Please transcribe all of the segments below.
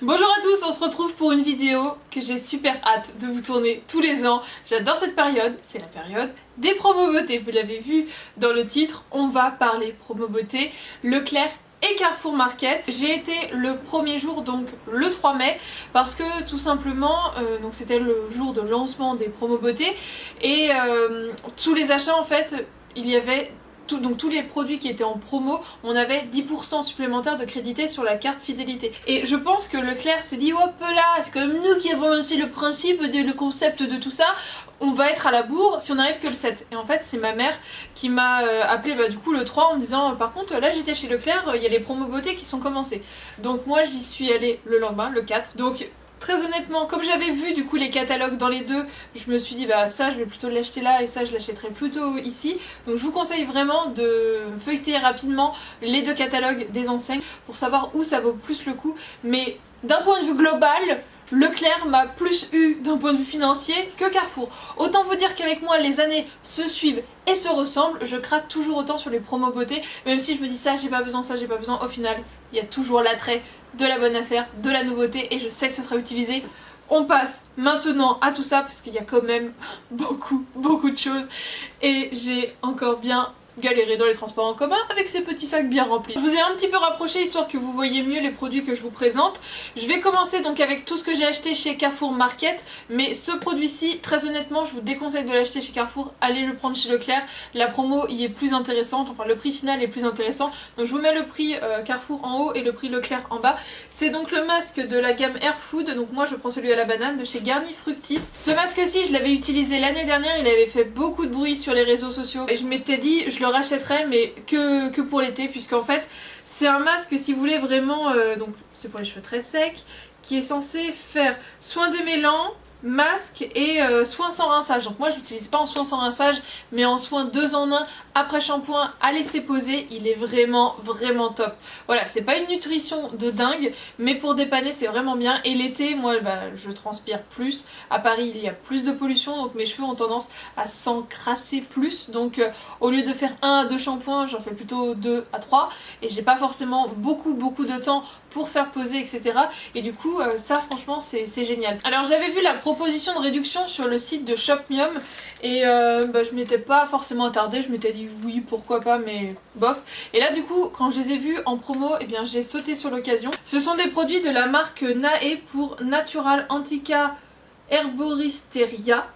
Bonjour à tous, on se retrouve pour une vidéo que j'ai super hâte de vous tourner tous les ans. J'adore cette période, c'est la période des promos beauté. Vous l'avez vu dans le titre, on va parler promo beauté, Leclerc et Carrefour Market. J'ai été le premier jour, donc le 3 mai, parce que tout simplement, donc c'était le jour de lancement des promos beauté et tous les achats en fait, il y avait donc tous les produits qui étaient en promo, on avait 10% supplémentaire de crédité sur la carte fidélité. Et je pense que Leclerc s'est dit hop là, c'est quand même nous qui avons lancé le principe, le concept de tout ça, on va être à la bourre si on n'arrive que le 7. Et en fait c'est ma mère qui m'a appelé du coup le 3 en me disant par contre là j'étais chez Leclerc, il y a les promos beauté qui sont commencées. Donc moi j'y suis allée le lendemain, le 4. Donc très honnêtement, comme j'avais vu du coup les catalogues dans les deux, je me suis dit bah ça je vais plutôt l'acheter là et ça je l'achèterai plutôt ici. Donc je vous conseille vraiment de feuilleter rapidement les deux catalogues des enseignes pour savoir où ça vaut plus le coup. Mais d'un point de vue global, Leclerc m'a plus eu d'un point de vue financier que Carrefour. Autant vous dire qu'avec moi les années se suivent et se ressemblent, je craque toujours autant sur les promos beauté, même si je me dis ça j'ai pas besoin, ça j'ai pas besoin, au final il y a toujours l'attrait de la bonne affaire, de la nouveauté et je sais que ce sera utilisé. On passe maintenant à tout ça parce qu'il y a quand même beaucoup de choses et j'ai encore bien galérer dans les transports en commun avec ces petits sacs bien remplis. Je vous ai un petit peu rapproché histoire que vous voyez mieux les produits que je vous présente. Je vais commencer donc avec tout ce que j'ai acheté chez Carrefour Market, mais ce produit-ci, très honnêtement, je vous déconseille de l'acheter chez Carrefour, allez le prendre chez Leclerc, la promo y est plus intéressante, enfin le prix final est plus intéressant, donc je vous mets le prix Carrefour en haut et le prix Leclerc en bas. C'est donc le masque de la gamme Air Food, donc moi je prends celui à la banane de chez Garni Fructis. Ce masque-ci, je l'avais utilisé l'année dernière, il avait fait beaucoup de bruit sur les réseaux sociaux et je m'étais dit, je le rachèterai mais que pour l'été, puisqu'en fait c'est un masque si vous voulez vraiment donc c'est pour les cheveux très secs, qui est censé faire soin démêlant, masque et soin sans rinçage. Donc moi je l'utilise pas en soin sans rinçage mais en soin 2 en 1 après shampoing à laisser poser. Il est vraiment top. Voilà, c'est pas une nutrition de dingue mais pour dépanner c'est vraiment bien. Et l'été moi je transpire plus. À Paris il y a plus de pollution donc mes cheveux ont tendance à s'encrasser plus. Donc au lieu de faire 1 à 2 shampoings j'en fais plutôt 2 à 3 et j'ai pas forcément beaucoup de temps pour faire poser etc. Et du coup ça franchement c'est génial. Alors j'avais vu la proposition de réduction sur le site de Shopmium et je m'étais pas forcément attardée, je m'étais dit oui pourquoi pas mais bof. Et là du coup quand je les ai vus en promo et bien j'ai sauté sur l'occasion. Ce sont des produits de la marque Nae pour Natural Antica Herboristeria.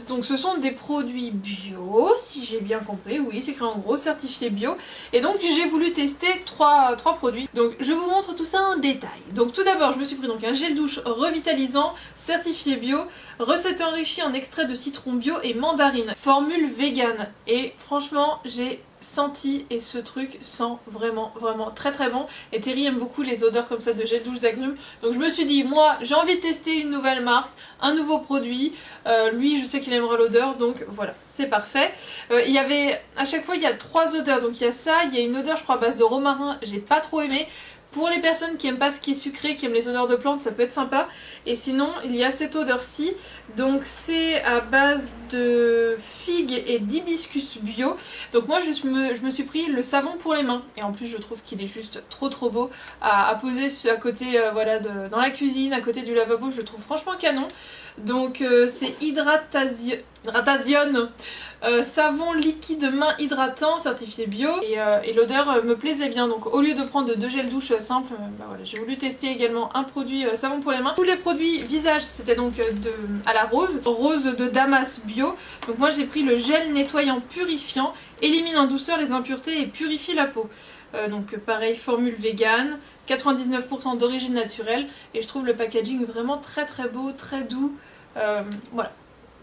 Donc ce sont des produits bio, si j'ai bien compris, oui c'est écrit en gros, certifié bio. Et donc j'ai voulu tester trois produits. Donc je vous montre tout ça en détail. Donc tout d'abord je me suis pris donc un gel douche revitalisant, certifié bio, recette enrichie en extrait de citron bio et mandarine, formule vegan. Et franchement j'ai senti et ce truc sent vraiment très bon et Terry aime beaucoup les odeurs comme ça de gel douche d'agrumes, donc je me suis dit moi j'ai envie de tester une nouvelle marque, un nouveau produit, lui je sais qu'il aimera l'odeur donc voilà c'est parfait. Il y avait à chaque fois il y a 3 odeurs, donc il y a ça, il y a une odeur je crois à base de romarin, j'ai pas trop aimé. Pour les personnes qui aiment pas ce qui est sucré, qui aiment les odeurs de plantes, ça peut être sympa. Et sinon, il y a cette odeur-ci. Donc c'est à base de figues et d'hibiscus bio. Donc moi je me suis pris le savon pour les mains. Et en plus je trouve qu'il est juste trop beau à poser à côté dans la cuisine, à côté du lavabo. Je le trouve franchement canon. Donc c'est Hydration savon liquide main hydratant certifié bio et l'odeur me plaisait bien. Donc au lieu de prendre 2 gels douche simples, j'ai voulu tester également un produit savon pour les mains. Tous les produits visage c'était donc à la rose de Damas bio. Donc moi j'ai pris le gel nettoyant purifiant, élimine en douceur les impuretés et purifie la peau. Donc pareil, formule vegan, 99% d'origine naturelle et je trouve le packaging vraiment très beau, très doux. Voilà.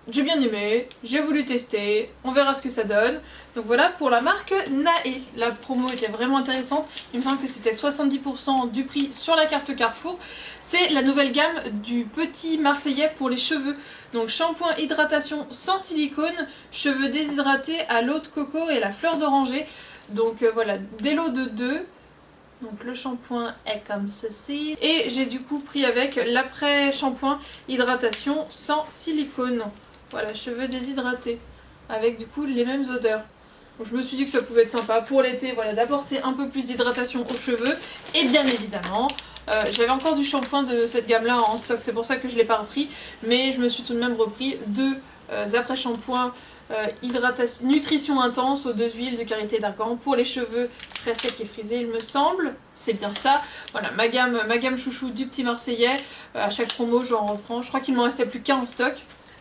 J'ai bien aimé, j'ai voulu tester, on verra ce que ça donne. Donc voilà pour la marque Nae. La promo était vraiment intéressante, il me semble que c'était 70% du prix sur la carte Carrefour. C'est la nouvelle gamme du petit marseillais pour les cheveux. Donc shampoing hydratation sans silicone, cheveux déshydratés à l'eau de coco et la fleur d'oranger. Donc voilà, des lots de 2. Donc le shampoing est comme ceci. Et j'ai du coup pris avec l'après shampoing hydratation sans silicone. Voilà, cheveux déshydratés. Avec du coup les mêmes odeurs. Donc je me suis dit que ça pouvait être sympa pour l'été, voilà, d'apporter un peu plus d'hydratation aux cheveux. Et bien évidemment, J'avais encore du shampoing de cette gamme là en stock, c'est pour ça que je l'ai pas repris, mais je me suis tout de même repris deux après-shampoings nutrition intense aux 2 huiles de karité d'argan pour les cheveux très secs et frisés, il me semble. C'est bien ça. Voilà, ma gamme chouchou du petit Marseillais. À chaque promo, j'en reprends. Je crois qu'il m'en restait plus qu'un en stock.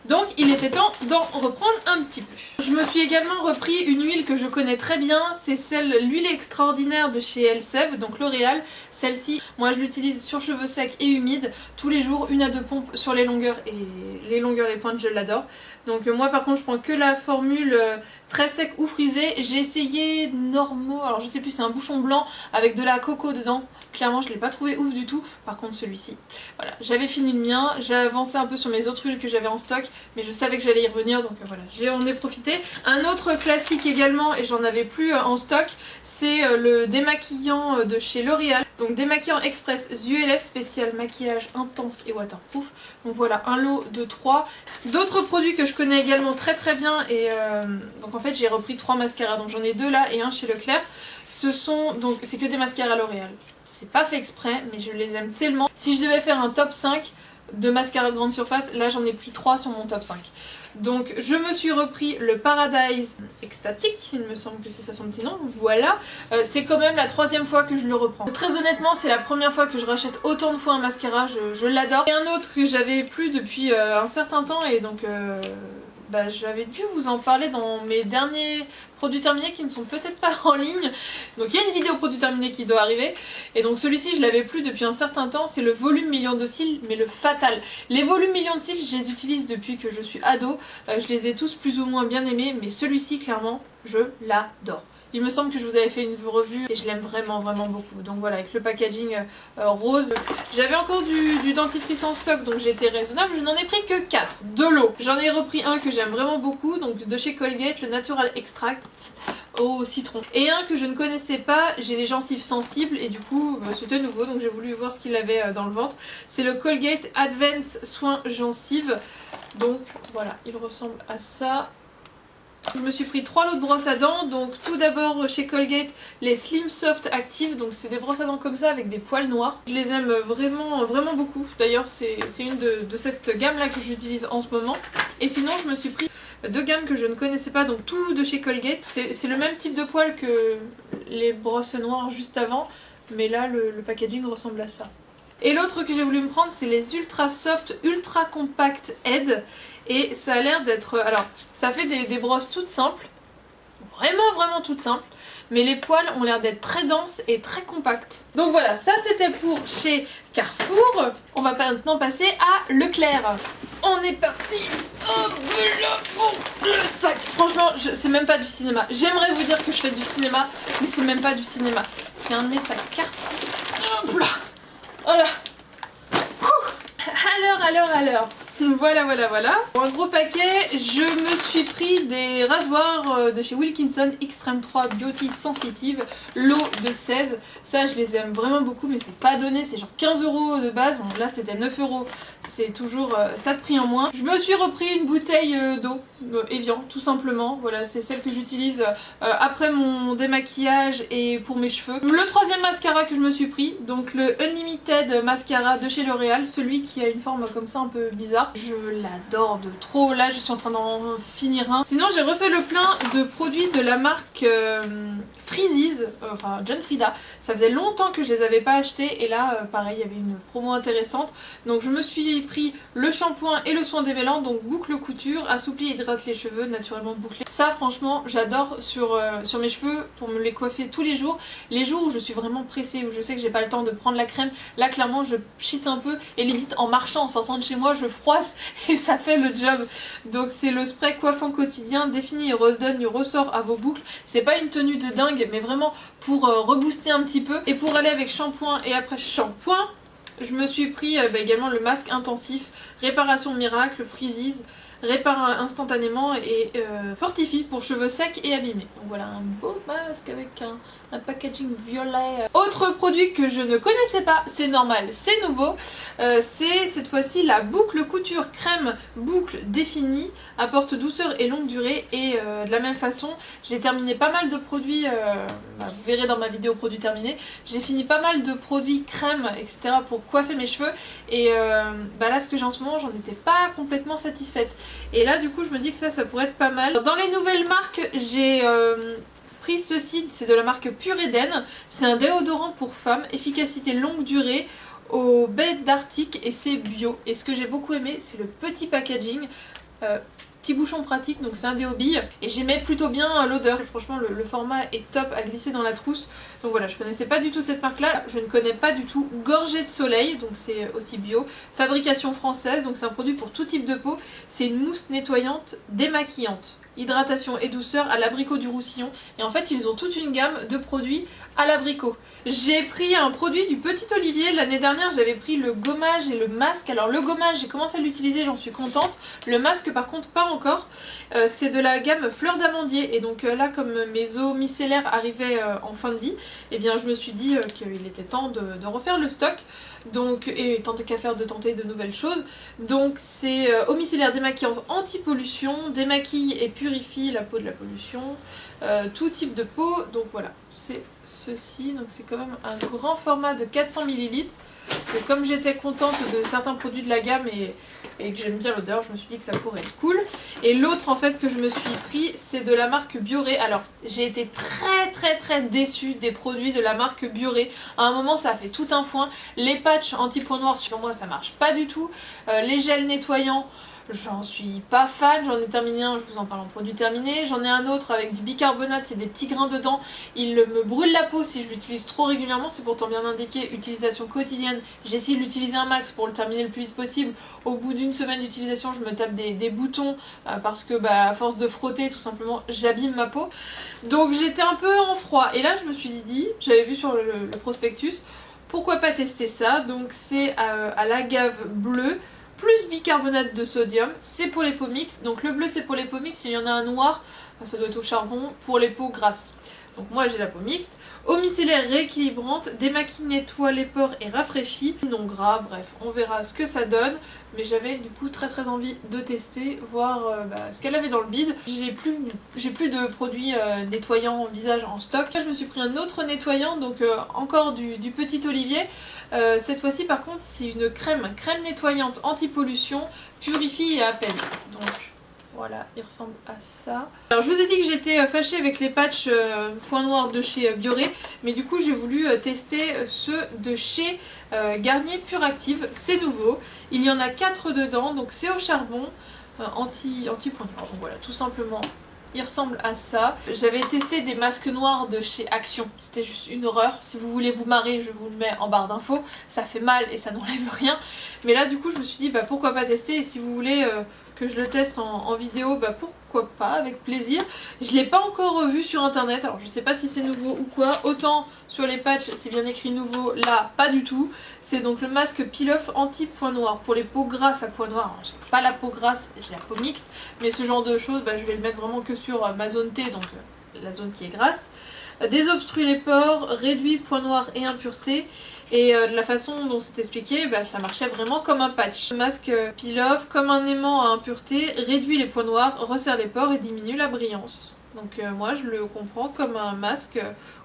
Donc il était temps d'en reprendre un petit peu. Je me suis également repris une huile que je connais très bien, c'est l'huile extraordinaire de chez Elseve, donc L'Oréal. Celle-ci, moi je l'utilise sur cheveux secs et humides, tous les jours, 1 à 2 pompes sur les longueurs et les pointes, je l'adore. Donc moi par contre je prends que la formule très sec ou frisée. J'ai essayé normaux, alors je sais plus, c'est un bouchon blanc avec de la coco dedans. Clairement je l'ai pas trouvé ouf du tout, par contre celui-ci, voilà, j'avais fini le mien, j'ai avancé un peu sur mes autres huiles que j'avais en stock, mais je savais que j'allais y revenir, donc voilà, j'en ai profité. Un autre classique également, et j'en avais plus en stock, c'est le démaquillant de chez L'Oréal, donc démaquillant express yeux et lèvres spécial maquillage intense et waterproof, donc voilà, un lot de 3. D'autres produits que je connais également très très bien, et donc en fait j'ai repris 3 mascaras, donc j'en ai 2 là et un chez Leclerc. Donc c'est que des mascaras L'Oréal. C'est pas fait exprès, mais je les aime tellement. Si je devais faire un top 5 de mascara de grande surface, là j'en ai pris 3 sur mon top 5. Donc je me suis repris le Paradise Extatic, il me semble que c'est ça son petit nom, voilà. C'est quand même la 3e fois que je le reprends. Très honnêtement, c'est la première fois que je rachète autant de fois un mascara, je l'adore. Et un autre que j'avais plus depuis un certain temps, et donc j'avais dû vous en parler dans mes derniers produits terminés qui ne sont peut-être pas en ligne. Donc il y a une vidéo produits terminés qui doit arriver. Et donc celui-ci je l'avais plus depuis un certain temps. C'est le volume million de cils, mais le fatal. Les volumes millions de cils, je les utilise depuis que je suis ado. Je les ai tous plus ou moins bien aimés. Mais celui-ci clairement, je l'adore. Il me semble que je vous avais fait une revue et je l'aime vraiment vraiment beaucoup. Donc voilà, avec le packaging rose. J'avais encore du dentifrice en stock, donc j'étais raisonnable. Je n'en ai pris que 4 de l'eau. J'en ai repris un que j'aime vraiment beaucoup, donc de chez Colgate, le Natural Extract au citron. Et un que je ne connaissais pas, j'ai les gencives sensibles et du coup c'était nouveau, donc j'ai voulu voir ce qu'il avait dans le ventre. C'est le Colgate Advanced Soin Gencives. Donc voilà, il ressemble à ça. Je me suis pris 3 lots de brosses à dents, donc tout d'abord chez Colgate les Slim Soft Active, donc c'est des brosses à dents comme ça avec des poils noirs. Je les aime vraiment vraiment beaucoup, d'ailleurs c'est une de cette gamme là que j'utilise en ce moment. Et sinon je me suis pris 2 gammes que je ne connaissais pas, donc tout de chez Colgate. C'est le même type de poils que les brosses noires juste avant, mais là le packaging ressemble à ça. Et l'autre que j'ai voulu me prendre, c'est les Ultra Soft Ultra Compact Head. Et ça a l'air d'être... Alors, ça fait des brosses toutes simples. Vraiment, vraiment toutes simples. Mais les poils ont l'air d'être très denses et très compacts. Donc voilà, ça c'était pour chez Carrefour. On va maintenant passer à Leclerc. On est parti. Hop là, oh, le sac. Franchement, c'est même pas du cinéma. J'aimerais vous dire que je fais du cinéma, mais c'est même pas du cinéma. C'est un de mes sacs Carrefour. Hop là. Voilà. Alors. Voilà. Pour un gros paquet, je me suis pris des rasoirs de chez Wilkinson Extreme 3 Beauty Sensitive, lot de 16. Ça, je les aime vraiment beaucoup, mais c'est pas donné, c'est genre 15 € de base. Bon, là, c'était 9 €. C'est toujours ça de prix en moins. Je me suis repris une bouteille d'eau Evian, tout simplement. Voilà, c'est celle que j'utilise après mon démaquillage et pour mes cheveux. Le 3e mascara que je me suis pris, donc le Unlimited Mascara de chez L'Oréal, celui qui a une forme comme ça un peu bizarre. Je l'adore de trop, là je suis en train d'en finir un. Sinon j'ai refait le plein de produits de la marque Freezies, enfin John Frieda. Ça faisait longtemps que je les avais pas achetés et là pareil il y avait une promo intéressante. Donc je me suis pris le shampoing et le soin démêlant, donc boucle couture, assouplit et hydrate les cheveux, naturellement bouclés. Ça franchement j'adore sur mes cheveux pour me les coiffer tous les jours où je suis vraiment pressée, où je sais que j'ai pas le temps de prendre la crème. Là clairement je cheat un peu et limite en marchant, en sortant de chez moi je froisse et ça fait le job. Donc c'est le spray coiffant quotidien, définit et redonne du ressort à vos boucles. C'est pas une tenue de dingue mais vraiment pour rebooster un petit peu. Et pour aller avec shampoing et après shampoing, je me suis pris également le masque intensif Réparation Miracle Freezies répare instantanément et fortifie pour cheveux secs et abîmés. Donc voilà, un beau masque avec un packaging violet. Autre produit que je ne connaissais pas, c'est normal, c'est nouveau, c'est cette fois-ci la boucle couture crème boucle définie, apporte douceur et longue durée. Et de la même façon, j'ai terminé pas mal de produits, vous verrez dans ma vidéo produits terminés, j'ai fini pas mal de produits crème, etc. pour coiffer mes cheveux. Et là, ce que j'ai en ce moment, j'en étais pas complètement satisfaite. Et là, du coup, je me dis que ça pourrait être pas mal. Dans les nouvelles marques, j'ai pris ceci, c'est de la marque Pure Eden. C'est un déodorant pour femmes, efficacité longue durée, au baie d'Arctique et c'est bio. Et ce que j'ai beaucoup aimé, c'est le petit packaging. Petit bouchon pratique, donc c'est un déo bille et j'aimais plutôt bien l'odeur. Franchement le format est top à glisser dans la trousse. Donc voilà, je connaissais pas du tout cette marque là, je ne connais pas du tout Gorgée de Soleil, donc c'est aussi bio. Fabrication française, donc c'est un produit pour tout type de peau. C'est une mousse nettoyante démaquillante. Hydratation et douceur à l'abricot du Roussillon. Et en fait ils ont toute une gamme de produits à l'abricot. J'ai pris un produit du Petit Olivier. L'année dernière j'avais pris le gommage et le masque. Alors le gommage j'ai commencé à l'utiliser, j'en suis contente. Le masque par contre pas encore. C'est de la gamme Fleur d'Amandier. Et donc là comme mes eaux micellaires arrivaient en fin de vie, et bien je me suis dit qu'il était temps de refaire le stock. Donc, et tant qu'à faire de tenter de nouvelles choses. Donc c'est eau micellaire démaquillante anti-pollution, démaquille et purifie la peau de la pollution, tout type de peau. Donc voilà, c'est ceci, donc c'est quand même un grand format de 400 ml. Donc comme j'étais contente de certains produits de la gamme et que j'aime bien l'odeur, je me suis dit que ça pourrait être cool. Et l'autre en fait que je me suis pris, c'est de la marque Bioré. Alors j'ai été très déçue des produits de la marque Bioré. À un moment ça a fait tout un foin. Les patchs anti-point noir sur moi ça marche pas du tout. Les gels nettoyants, j'en suis pas fan, j'en ai terminé un, je vous en parle en produit terminé. J'en ai un autre avec du bicarbonate, il y a des petits grains dedans. Il me brûle la peau si je l'utilise trop régulièrement, c'est pourtant bien indiqué, utilisation quotidienne. J'essaie de l'utiliser un max pour le terminer le plus vite possible. Au bout d'une semaine d'utilisation, je me tape des boutons parce que à force de frotter, tout simplement, j'abîme ma peau. Donc j'étais un peu en froid. Et là, je me suis dit, j'avais vu sur le prospectus, pourquoi pas tester ça. Donc c'est à l'agave bleue, plus bicarbonate de sodium, c'est pour les peaux mixtes. Donc le bleu c'est pour les peaux mixtes, il y en a un noir, ça doit être au charbon, pour les peaux grasses. Donc moi j'ai la peau mixte. Eau micellaire rééquilibrante, démaquille, nettoie les pores et rafraîchit. Non gras, bref, on verra ce que ça donne. Mais j'avais du coup très envie de tester, voir ce qu'elle avait dans le bide. J'ai plus de produits nettoyants visage en stock. Là je me suis pris un autre nettoyant, donc encore du Petit Olivier. Cette fois-ci par contre c'est une crème nettoyante anti-pollution, purifie et apaise. Donc voilà, il ressemble à ça. Alors je vous ai dit que j'étais fâchée avec les patchs point noir de chez Bioré, mais du coup j'ai voulu tester ceux de chez Garnier Pure Active. C'est nouveau, il y en a 4 dedans, donc c'est au charbon, anti-point noir. Donc voilà, tout simplement. Il ressemble à ça. J'avais testé des masques noirs de chez Action. C'était juste une horreur. Si vous voulez vous marrer, je vous le mets en barre d'infos. Ça fait mal et ça n'enlève rien. Mais là, du coup, je me suis dit, pourquoi pas tester. Et si vous voulez que je le teste en vidéo, pourquoi pas, avec plaisir. Je l'ai pas encore vu sur internet. Alors, je sais pas si c'est nouveau ou quoi. Autant sur les patchs, c'est bien écrit nouveau. Là, pas du tout. C'est donc le masque Peel-Off anti-point noir. Pour les peaux grasses à point noir. J'ai pas la peau grasse, j'ai la peau mixte. Mais ce genre de choses, je vais le mettre vraiment que sur ma zone T, donc la zone qui est grasse. Désobstrue les pores, réduit point noir et impureté. Et de la façon dont c'est expliqué, ça marchait vraiment comme un patch. Le masque Peel-Off, comme un aimant à impureté, réduit les points noirs, resserre les pores et diminue la brillance. Donc moi je le comprends comme un masque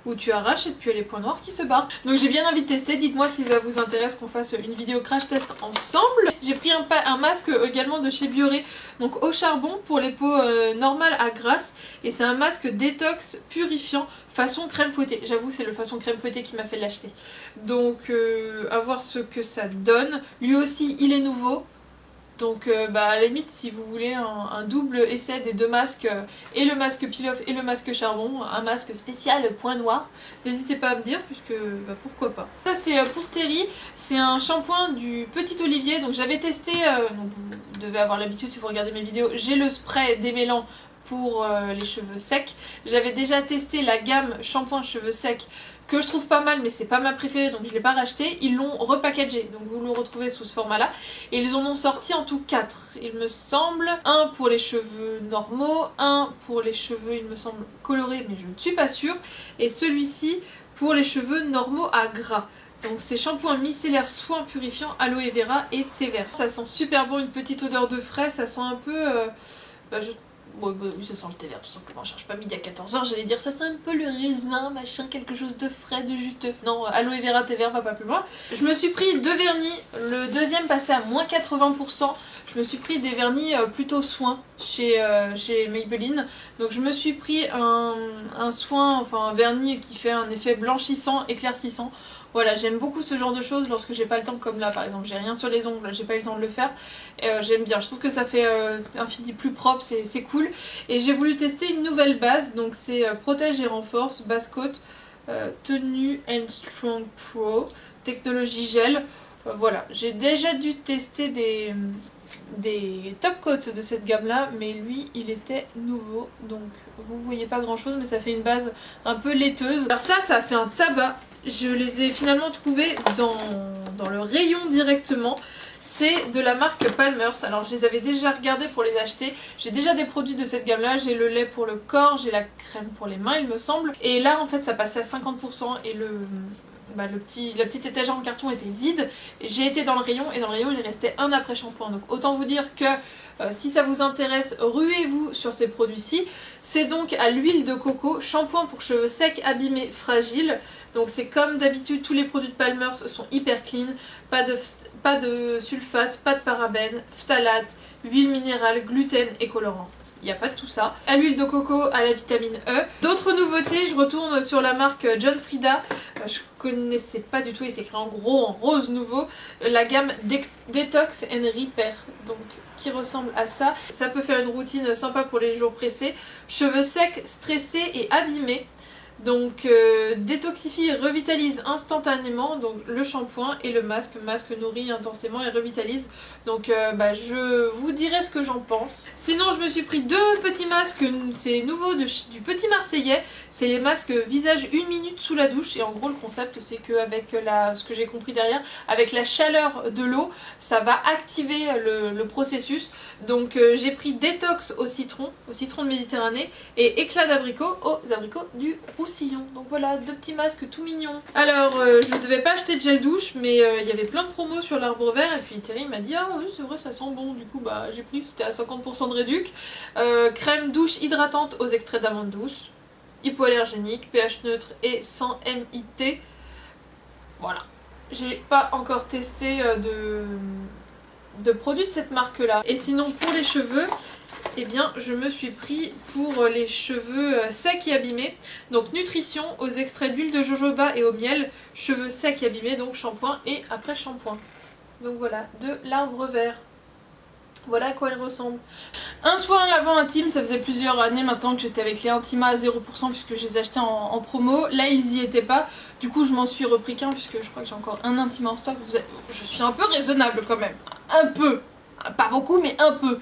où tu arraches et puis il y a les points noirs qui se barrent. Donc j'ai bien envie de tester, dites-moi si ça vous intéresse qu'on fasse une vidéo crash test ensemble. J'ai pris un masque également de chez Bioré, donc au charbon pour les peaux normales à grasse. Et c'est un masque détox purifiant façon crème fouettée. J'avoue c'est le façon crème fouettée qui m'a fait l'acheter. Donc à voir ce que ça donne. Lui aussi il est nouveau. Donc à la limite si vous voulez un double essai des deux masques, et le masque Peel-Off et le masque charbon, un masque spécial point noir, n'hésitez pas à me dire puisque pourquoi pas. Ça c'est pour Terry, c'est un shampoing du Petit Olivier, donc j'avais testé, donc vous devez avoir l'habitude si vous regardez mes vidéos, j'ai le spray démêlant pour les cheveux secs. J'avais déjà testé la gamme shampoing cheveux secs que je trouve pas mal, mais c'est pas ma préférée, donc je l'ai pas racheté. Ils l'ont repackagé, donc vous le retrouvez sous ce format là, et ils en ont sorti en tout 4 il me semble. Un pour les cheveux normaux, un pour les cheveux il me semble colorés, mais je ne suis pas sûre, et celui-ci pour les cheveux normaux à gras. Donc c'est shampoing micellaire soin purifiant aloe vera et thé vert. Ça sent super bon, une petite odeur de frais, ça sent un peu... Ouais, bah oui, ça sent le thé vert tout simplement. Je cherche pas midi à 14h, j'allais dire ça sent un peu le raisin, machin, quelque chose de frais, de juteux. Non, aloe vera, thé vert, va pas plus loin. Je me suis pris 2 vernis, le deuxième passait à moins 80%. Je me suis pris des vernis plutôt soins chez Maybelline. Donc je me suis pris un soin, enfin un vernis qui fait un effet blanchissant, éclaircissant. Voilà, j'aime beaucoup ce genre de choses lorsque j'ai pas le temps, comme là par exemple, j'ai rien sur les ongles, j'ai pas eu le temps de le faire. J'aime bien, je trouve que ça fait un fini plus propre, c'est cool. Et j'ai voulu tester une nouvelle base, donc c'est Protège et Renforce, base coat, Tenue and Strong Pro, technologie gel. Voilà, j'ai déjà dû tester des top coats de cette gamme là, mais lui il était nouveau, donc vous voyez pas grand chose, mais ça fait une base un peu laiteuse. Alors ça a fait un tabac. Je les ai finalement trouvés dans le rayon directement. C'est de la marque Palmer's. Alors je les avais déjà regardés pour les acheter. J'ai déjà des produits de cette gamme là. J'ai le lait pour le corps, j'ai la crème pour les mains il me semble. Et là en fait ça passait à 50% et la petite étagère en carton était vide. J'ai été dans le rayon et dans le rayon il restait un après shampoing. Donc autant vous dire que si ça vous intéresse, ruez-vous sur ces produits-ci. C'est donc à l'huile de coco, shampoing pour cheveux secs, abîmés, fragiles. Donc c'est comme d'habitude, tous les produits de Palmer's sont hyper clean. Pas de sulfate, pas de parabènes, phtalate, huile minérale, gluten et colorant. Il n'y a pas de tout ça. À l'huile de coco, à la vitamine E. D'autres nouveautés, je retourne sur la marque John Frieda. Je connaissais pas du tout, il s'écrit en gros, en rose nouveau. La gamme Detox and Repair. Donc qui ressemble à ça. Ça peut faire une routine sympa pour les jours pressés. Cheveux secs, stressés et abîmés. Donc détoxifie et revitalise instantanément, donc le shampoing et le masque nourrit intensément et revitalise. Donc je vous dirai ce que j'en pense. Sinon je me suis pris 2 petits masques, c'est nouveau du Petit Marseillais. C'est les masques visage 1 minute sous la douche, et en gros le concept c'est qu'avec ce que j'ai compris derrière, avec la chaleur de l'eau, ça va activer le processus. Donc j'ai pris détox au citron de Méditerranée, et éclat d'abricot aux abricots du Roussillon. Donc voilà, 2 petits masques tout mignons. Alors je devais pas acheter de gel douche, mais il y avait plein de promos sur l'Arbre Vert, et puis Thierry m'a dit ah oui c'est vrai ça sent bon, du coup j'ai pris, c'était à 50% de réduc. Crème douche hydratante aux extraits d'amande douce, hypoallergénique, pH neutre et sans MIT. Voilà. J'ai pas encore testé de produits de cette marque là. Et sinon pour les cheveux, eh bien je me suis pris pour les cheveux secs et abîmés, donc nutrition aux extraits d'huile de jojoba et au miel, cheveux secs et abîmés, donc shampoing et après shampoing. Donc voilà, de l'Arbre Vert. Voilà à quoi elle ressemble. Un soin lavant intime, ça faisait plusieurs années maintenant que j'étais avec les Intima à 0% puisque je les achetais en promo. Là ils y étaient pas, du coup je m'en suis repris qu'un puisque je crois que j'ai encore un Intima en stock. Je suis un peu raisonnable quand même, un peu, pas beaucoup mais un peu.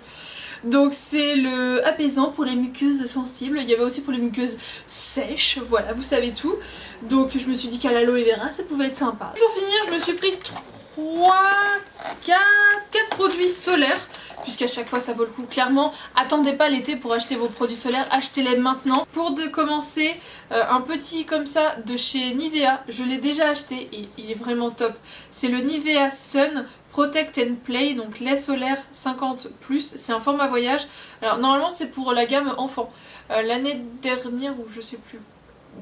Donc c'est le apaisant pour les muqueuses sensibles, il y avait aussi pour les muqueuses sèches, voilà vous savez tout. Donc je me suis dit qu'à l'aloe vera ça pouvait être sympa. Pour finir je me suis pris 4 produits solaires, puisqu'à chaque fois ça vaut le coup. Clairement, attendez pas l'été pour acheter vos produits solaires, achetez-les maintenant. Pour commencer, un petit comme ça de chez Nivea, je l'ai déjà acheté et il est vraiment top. C'est le Nivea Sun Protect and Play, donc lait solaire 50+, c'est un format voyage. Alors normalement c'est pour la gamme enfant. L'année dernière, ou je sais plus,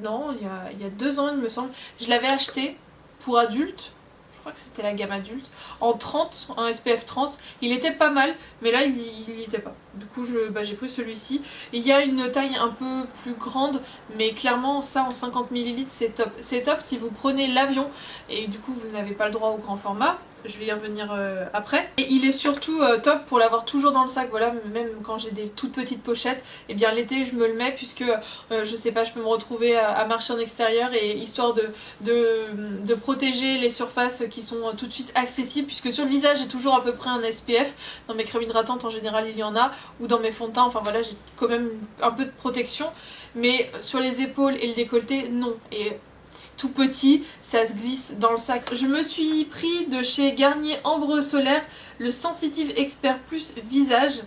non, il y a 2 ans il me semble, je l'avais acheté pour adultes. Je crois que c'était la gamme adulte, en 30, en SPF 30, il était pas mal, mais là il n'y était pas. Du coup j'ai pris celui-ci. Il y a une taille un peu plus grande, mais clairement ça en 50 ml c'est top. C'est top si vous prenez l'avion et du coup vous n'avez pas le droit au grand format. je vais y revenir après. Et il est surtout top pour l'avoir toujours dans le sac, voilà, même quand j'ai des toutes petites pochettes, et bien l'été je me le mets puisque je sais pas, je peux me retrouver à marcher en extérieur et histoire de protéger les surfaces qui sont tout de suite accessibles, puisque sur le visage j'ai toujours à peu près un SPF, dans mes crèmes hydratantes en général il y en a, ou dans mes fonds de teint, enfin voilà, j'ai quand même un peu de protection, mais sur les épaules et le décolleté non. Et c'est tout petit, ça se glisse dans le sac. Je me suis pris de chez Garnier Ambre Solaire le Sensitive Expert Plus Visage,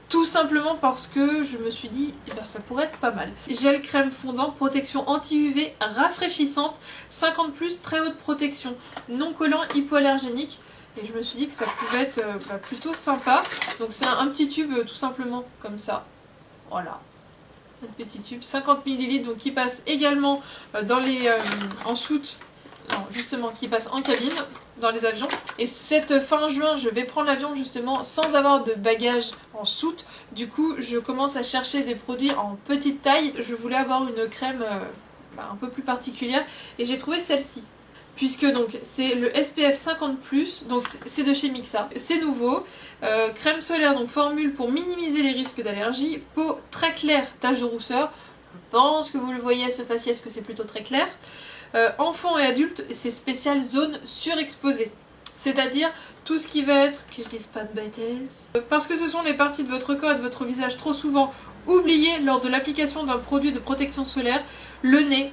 tout simplement parce que je me suis dit, eh ben, ça pourrait être pas mal. Gel crème fondant, protection anti-UV rafraîchissante, 50+, très haute protection, non collant, hypoallergénique. Et je me suis dit que ça pouvait être plutôt sympa. Donc c'est un petit tube tout simplement comme ça. Voilà. Un petit tube, 50 ml, donc qui passe également dans les, en soute, non, justement, qui passe en cabine, dans les avions. Et cette fin juin, je vais prendre l'avion justement sans avoir de bagages en soute. Du coup, je commence à chercher des produits en petite taille. Je voulais avoir une crème un peu plus particulière et j'ai trouvé celle-ci. Puisque donc c'est le SPF 50+, donc c'est de chez Mixa, c'est nouveau, crème solaire, donc formule pour minimiser les risques d'allergie, peau très claire, tache de rousseur, je pense que vous le voyez à ce faciès que c'est plutôt très clair, enfants et adultes, c'est spécial zone surexposée, c'est-à-dire tout ce qui va être, que je dise pas de bêtises, parce que ce sont les parties de votre corps et de votre visage trop souvent oubliées lors de l'application d'un produit de protection solaire, le nez,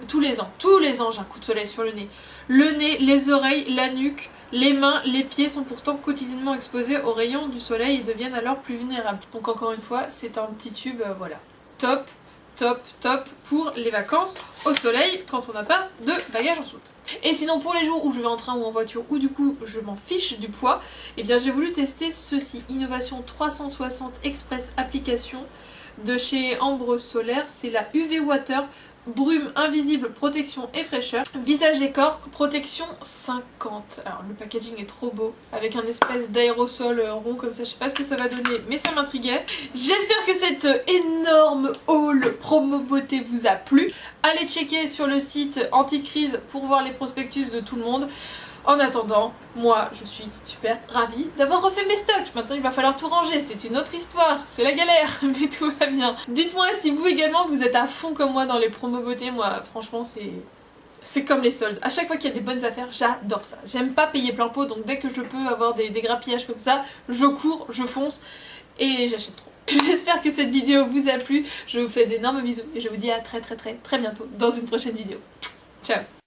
tous les ans j'ai un coup de soleil sur le nez. Le nez, les oreilles, la nuque, les mains, les pieds sont pourtant quotidiennement exposés aux rayons du soleil et deviennent alors plus vulnérables. Donc encore une fois, c'est un petit tube, voilà. Top, top, top pour les vacances au soleil quand on n'a pas de bagages en soute. Et sinon pour les jours où je vais en train ou en voiture ou du coup je m'en fiche du poids, eh bien j'ai voulu tester ceci, Innovation 360 Express Application de chez Ambre Solaire, c'est la UV Water Brume invisible, protection et fraîcheur. Visage et corps, protection 50. Alors le packaging est trop beau, avec un espèce d'aérosol rond comme ça, je sais pas ce que ça va donner, mais ça m'intriguait. J'espère que cette énorme haul promo beauté vous a plu. Allez checker sur le site Anticrise pour voir les prospectus de tout le monde. En attendant, moi je suis super ravie d'avoir refait mes stocks. Maintenant il va falloir tout ranger, c'est une autre histoire, c'est la galère, mais tout va bien. Dites-moi si vous également vous êtes à fond comme moi dans les promos beauté. Moi franchement c'est comme les soldes. À chaque fois qu'il y a des bonnes affaires, j'adore ça. J'aime pas payer plein pot, donc dès que je peux avoir des grappillages comme ça, je cours, je fonce et j'achète trop. J'espère que cette vidéo vous a plu, je vous fais d'énormes bisous et je vous dis à très bientôt dans une prochaine vidéo. Ciao.